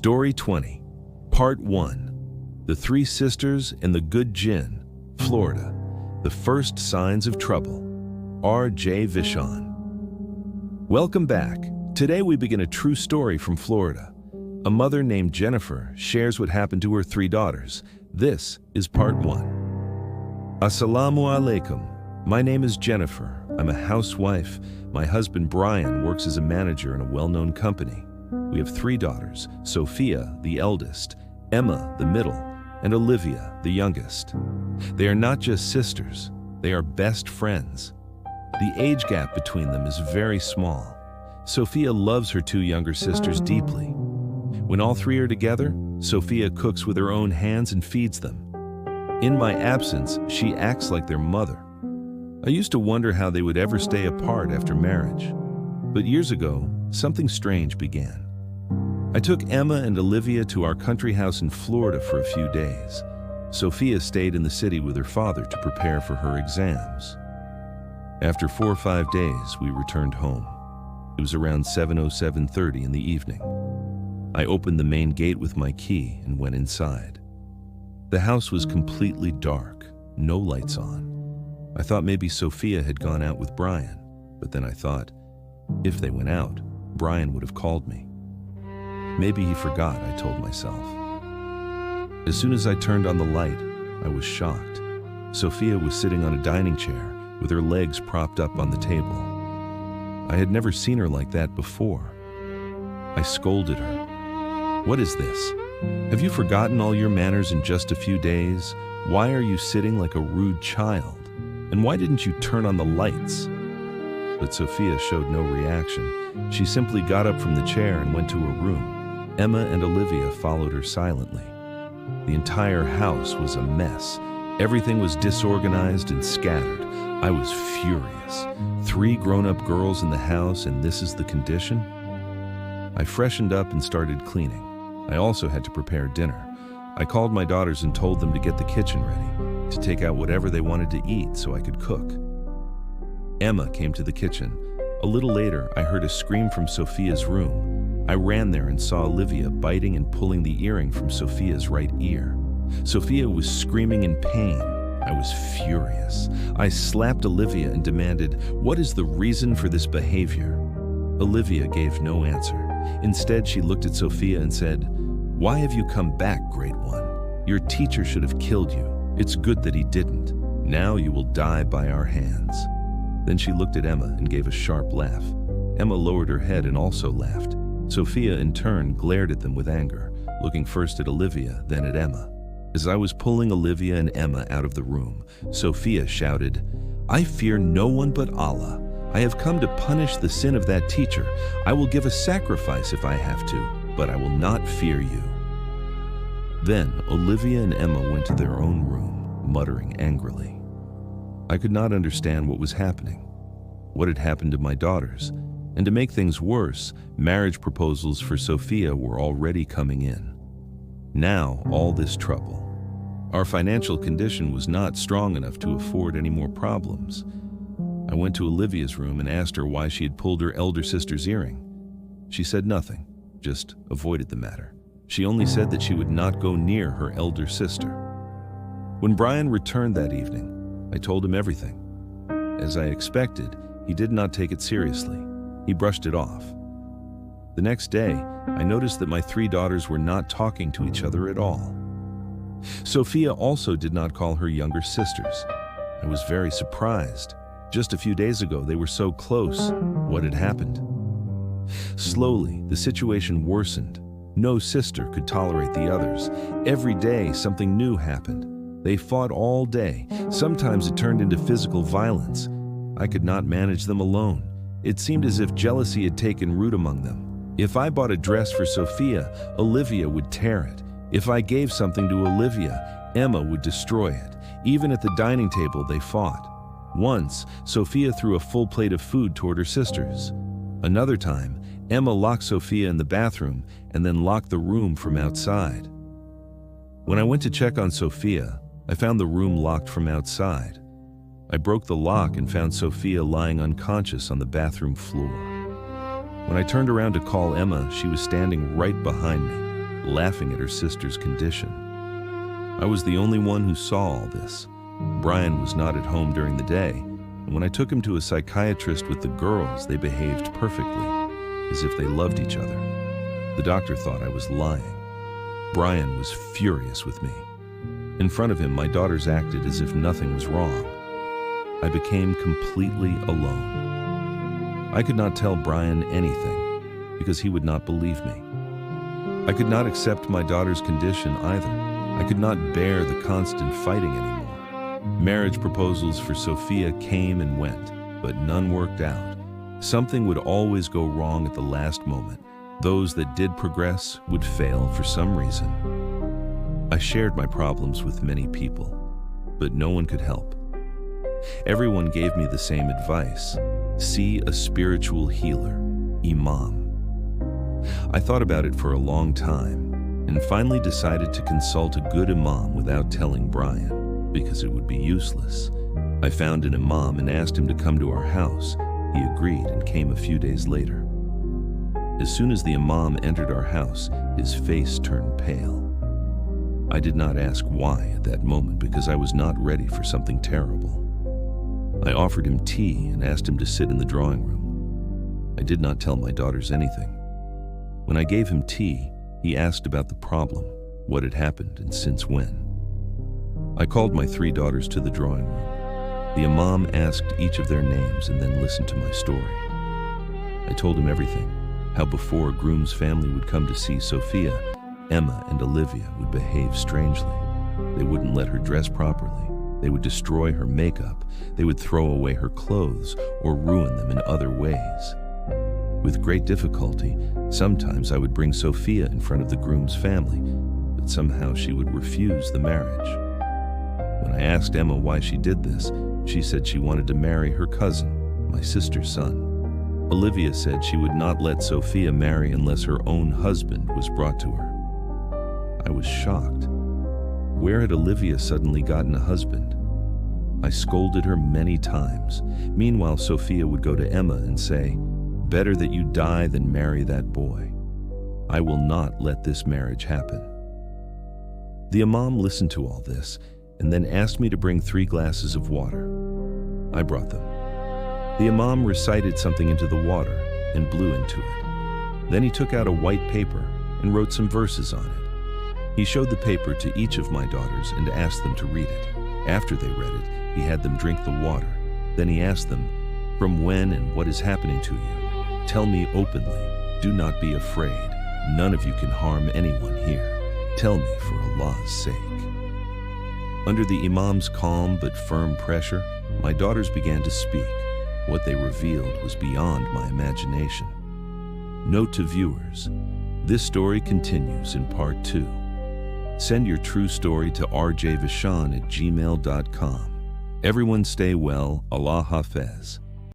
Story 20, Part 1, The Three Sisters and the Good Jinn, Florida, The First Signs of Trouble, RJ Vishon. Welcome back. Today we begin a true story from Florida. A mother named Jennifer shares what happened to her three daughters. This is Part 1. Assalamu alaikum. My name is Jennifer. I'm a housewife. My husband Brian works as a manager in a well-known company. We have three daughters, Sophia, the eldest, Emma, the middle, and Olivia, the youngest. They are not just sisters, they are best friends. The age gap between them is very small. Sophia loves her two younger sisters deeply. When all three are together, Sophia cooks with her own hands and feeds them. In my absence, she acts like their mother. I used to wonder how they would ever stay apart after marriage. But years ago, something strange began. I took Emma and Olivia to our country house in Florida for a few days. Sophia stayed in the city with her father to prepare for her exams. After 4 or 5 days, we returned home. It was around 7:30 in the evening. I opened the main gate with my key and went inside. The house was completely dark, no lights on. I thought maybe Sophia had gone out with Brian, but then I thought, if they went out, Brian would have called me. Maybe he forgot, I told myself. As soon as I turned on the light, I was shocked. Sophia was sitting on a dining chair with her legs propped up on the table. I had never seen her like that before. I scolded her. What is this? Have you forgotten all your manners in just a few days? Why are you sitting like a rude child? And why didn't you turn on the lights? But Sophia showed no reaction. She simply got up from the chair and went to her room. Emma and Olivia followed her silently. The entire house was a mess. Everything was disorganized and scattered. I was furious. 3 grown-up girls in the house, and this is the condition? I freshened up and started cleaning. I also had to prepare dinner. I called my daughters and told them to get the kitchen ready, to take out whatever they wanted to eat so I could cook. Emma came to the kitchen. A little later, I heard a scream from Sophia's room. I ran there and saw Olivia biting and pulling the earring from Sophia's right ear. Sophia was screaming in pain. I was furious. I slapped Olivia and demanded, "What is the reason for this behavior?" Olivia gave no answer. Instead, she looked at Sophia and said, "Why have you come back, Great One? Your teacher should have killed you. It's good that he didn't. Now you will die by our hands." Then she looked at Emma and gave a sharp laugh. Emma lowered her head and also laughed. Sophia, in turn, glared at them with anger, looking first at Olivia, then at Emma. As I was pulling Olivia and Emma out of the room, Sophia shouted, "I fear no one but Allah. I have come to punish the sin of that teacher. I will give a sacrifice if I have to, but I will not fear you." Then Olivia and Emma went to their own room, muttering angrily. I could not understand what was happening. What had happened to my daughters? And to make things worse, marriage proposals for Sophia were already coming in. Now, all this trouble. Our financial condition was not strong enough to afford any more problems. I went to Olivia's room and asked her why she had pulled her elder sister's earring. She said nothing, just avoided the matter. She only said that she would not go near her elder sister. When Brian returned that evening, I told him everything. As I expected, he did not take it seriously. He brushed it off. The next day, I noticed that my 3 daughters were not talking to each other at all. Sophia also did not call her younger sisters. I was very surprised. Just a few days ago, they were so close. What had happened? Slowly, the situation worsened. No sister could tolerate the others. Every day, something new happened. They fought all day. Sometimes it turned into physical violence. I could not manage them alone. It seemed as if jealousy had taken root among them. If I bought a dress for Sophia, Olivia would tear it. If I gave something to Olivia, Emma would destroy it. Even at the dining table, they fought. Once, Sophia threw a full plate of food toward her sisters. Another time, Emma locked Sophia in the bathroom and then locked the room from outside. When I went to check on Sophia, I found the room locked from outside. I broke the lock and found Sophia lying unconscious on the bathroom floor. When I turned around to call Emma, she was standing right behind me. laughing at her sister's condition. I was the only one who saw all this. Brian was not at home during the day, and when I took him to a psychiatrist with the girls, they behaved perfectly, as if they loved each other. The doctor thought I was lying. Brian was furious with me. In front of him, my daughters acted as if nothing was wrong. I became completely alone. I could not tell Brian anything because he would not believe me. I could not accept my daughter's condition either. I could not bear the constant fighting anymore. Marriage proposals for Sophia came and went, but none worked out. Something would always go wrong at the last moment. Those that did progress would fail for some reason. I shared my problems with many people, but no one could help. Everyone gave me the same advice: see a spiritual healer, imam. I thought about it for a long time and finally decided to consult a good imam without telling Brian, because it would be useless. I found an imam and asked him to come to our house. He agreed and came a few days later. As soon as the imam entered our house, his face turned pale. I did not ask why at that moment because I was not ready for something terrible. I offered him tea and asked him to sit in the drawing room. I did not tell my daughters anything. When I gave him tea, he asked about the problem, what had happened, and since when. I called my 3 daughters to the drawing room. The imam asked each of their names and then listened to my story. I told him everything, how before a groom's family would come to see Sophia, Emma and Olivia would behave strangely. They wouldn't let her dress properly. They would destroy her makeup. They would throw away her clothes or ruin them in other ways. With great difficulty, sometimes I would bring Sophia in front of the groom's family, but somehow she would refuse the marriage. When I asked Emma why she did this, she said she wanted to marry her cousin, my sister's son. Olivia said she would not let Sophia marry unless her own husband was brought to her. I was shocked. Where had Olivia suddenly gotten a husband? I scolded her many times. Meanwhile, Sophia would go to Emma and say, "Better that you die than marry that boy. I will not let this marriage happen." The imam listened to all this and then asked me to bring 3 glasses of water. I brought them. The imam recited something into the water and blew into it. Then he took out a white paper and wrote some verses on it. He showed the paper to each of my daughters and asked them to read it. After they read it, he had them drink the water. Then he asked them, "From when and what is happening to you? Tell me openly. Do not be afraid. None of you can harm anyone here. Tell me for Allah's sake." Under the imam's calm but firm pressure, my daughters began to speak. What they revealed was beyond my imagination. Note to viewers, this story continues in part 2. Send your true story to rjvishon@gmail.com. Everyone stay well. Allah Hafez.